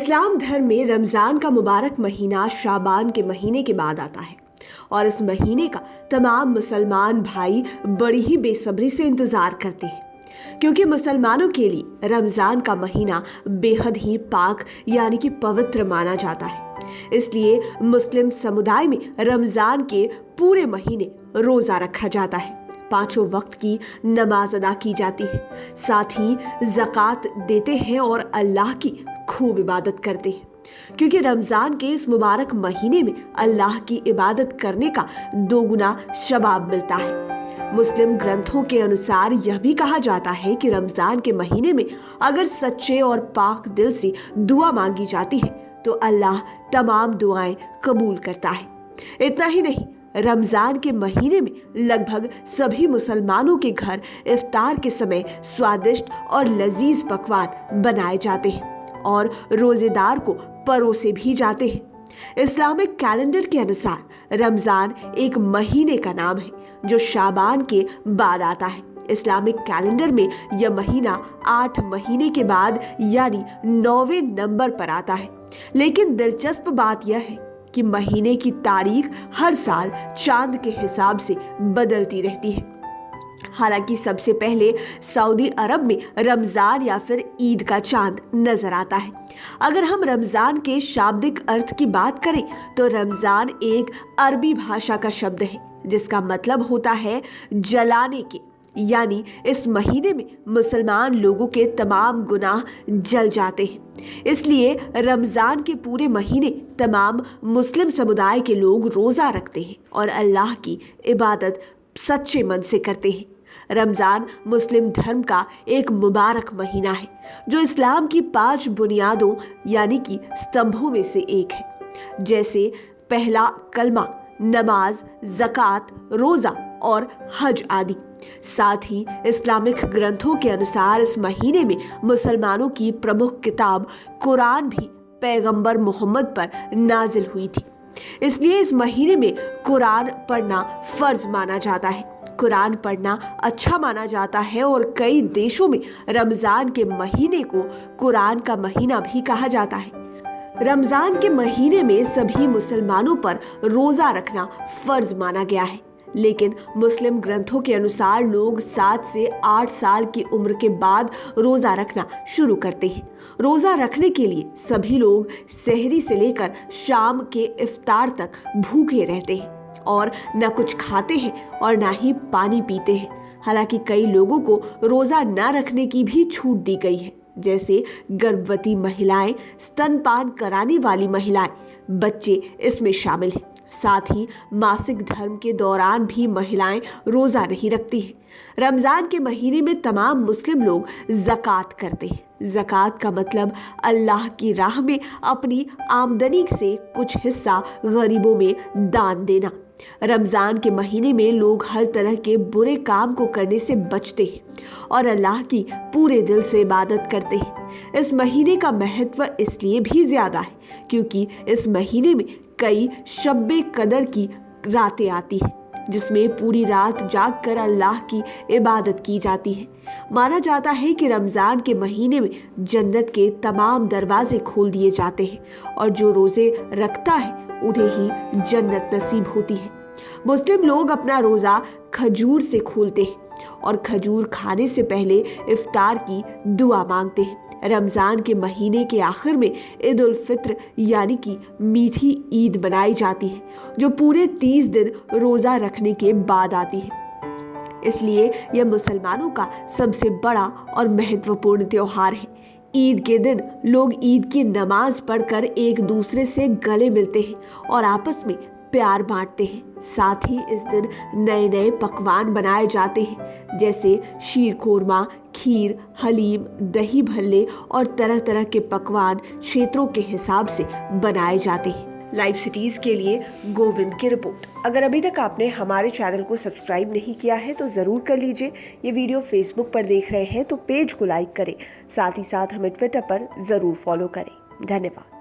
इस्लाम धर्म में रमज़ान का मुबारक महीना शाबान के महीने के बाद आता है और इस महीने का तमाम मुसलमान भाई बड़ी ही बेसब्री से इंतज़ार करते हैं, क्योंकि मुसलमानों के लिए रमज़ान का महीना बेहद ही पाक यानी कि पवित्र माना जाता है। इसलिए मुस्लिम समुदाय में रमज़ान के पूरे महीने रोज़ा रखा जाता है, 5 वक्त की नमाज अदा की जाती है, साथ ही ज़कात देते हैं और अल्लाह की खूब इबादत करते हैं, क्योंकि रमज़ान के इस मुबारक महीने में अल्लाह की इबादत करने का 2 गुना शवाब मिलता है। मुस्लिम ग्रंथों के अनुसार यह भी कहा जाता है कि रमज़ान के महीने में अगर सच्चे और पाक दिल से दुआ मांगी जाती है तो अल्लाह तमाम दुआएं कबूल करता है। इतना ही नहीं, रमज़ान के महीने में लगभग सभी मुसलमानों के घर इफ्तार के समय स्वादिष्ट और लजीज पकवान बनाए जाते हैं और रोज़ेदार को परोसे भी जाते हैं। इस्लामिक कैलेंडर के अनुसार रमज़ान एक महीने का नाम है जो शाबान के बाद आता है। इस्लामिक कैलेंडर में यह महीना 8 महीने के बाद यानी 9वें नंबर पर आता है। लेकिन दिलचस्प बात यह है कि महीने की तारीख हर साल चांद के हिसाब से बदलती रहती है। हालांकि सबसे पहले सऊदी अरब में रमज़ान या फिर ईद का चांद नजर आता है। अगर हम रमज़ान के शाब्दिक अर्थ की बात करें तो रमज़ान एक अरबी भाषा का शब्द है जिसका मतलब होता है जलाने के, यानी इस महीने में मुसलमान लोगों के तमाम गुनाह जल जाते हैं। इसलिए रमज़ान के पूरे महीने तमाम मुस्लिम समुदाय के लोग रोज़ा रखते हैं और अल्लाह की इबादत सच्चे मन से करते हैं। रमज़ान मुस्लिम धर्म का एक मुबारक महीना है जो इस्लाम की 5 बुनियादों यानी कि स्तंभों में से एक है, जैसे पहला कलमा, नमाज, ज़कात, रोज़ा और हज आदि। साथ ही इस्लामिक ग्रंथों के अनुसार इस महीने में मुसलमानों की प्रमुख किताब कुरान भी पैगंबर मोहम्मद पर नाजिल हुई थी। इसलिए इस महीने में कुरान पढ़ना फर्ज माना जाता है। कुरान पढ़ना अच्छा माना जाता है और कई देशों में रमज़ान के महीने को कुरान का महीना भी कहा जाता है। रमज़ान के महीने में सभी मुसलमानों पर रोज़ा रखना फर्ज माना गया है, लेकिन मुस्लिम ग्रंथों के अनुसार लोग 7 से 8 साल की उम्र के बाद रोज़ा रखना शुरू करते हैं। रोज़ा रखने के लिए सभी लोग सहरी से लेकर शाम के इफ्तार तक भूखे रहते हैं और न कुछ खाते हैं और न ही पानी पीते हैं। हालांकि कई लोगों को रोज़ा न रखने की भी छूट दी गई है, जैसे गर्भवती महिलाएं, स्तनपान कराने वाली महिलाएं, बच्चे इसमें शामिल हैं। साथ ही मासिक धर्म के दौरान भी महिलाएं रोज़ा नहीं रखती हैं। रमज़ान के महीने में तमाम मुस्लिम लोग ज़कात करते हैं। ज़कात का मतलब अल्लाह की राह में अपनी आमदनी से कुछ हिस्सा गरीबों में दान देना। रमज़ान के महीने में लोग हर तरह के बुरे काम को करने से बचते हैं और अल्लाह की पूरे दिल से इबादत करते हैं। इस महीने का महत्व इसलिए भी ज़्यादा है क्योंकि इस महीने में कई शब्बे कदर की रातें आती हैं, जिसमें पूरी रात जागकर अल्लाह की इबादत की जाती है। माना जाता है कि रमज़ान के महीने में जन्नत के तमाम दरवाजे खोल दिए जाते हैं और जो रोज़े रखता है उन्हें ही जन्नत नसीब होती है। मुस्लिम लोग अपना रोज़ा खजूर से खोलते हैं और खजूर खाने से पहले इफ्तार की दुआ मांगते हैं। रमज़ान के महीने के आखिर में ईद उल फित्र यानी कि मीठी ईद मनाई जाती है, जो पूरे 30 दिन रोज़ा रखने के बाद आती है। इसलिए यह मुसलमानों का सबसे बड़ा और महत्वपूर्ण त्योहार है। ईद के दिन लोग ईद की नमाज पढ़कर एक दूसरे से गले मिलते हैं और आपस में प्यार बांटते हैं। साथ ही इस दिन नए नए पकवान बनाए जाते हैं, जैसे शीर खोरमा, खीर, हलीम, दही भल्ले और तरह तरह के पकवान क्षेत्रों के हिसाब से बनाए जाते हैं। लाइव सिटीज़ के लिए गोविंद की रिपोर्ट। अगर अभी तक आपने हमारे चैनल को सब्सक्राइब नहीं किया है तो ज़रूर कर लीजिए। ये वीडियो फेसबुक पर देख रहे हैं तो पेज को लाइक करें, साथ ही साथ हमें ट्विटर पर ज़रूर फॉलो करें। धन्यवाद।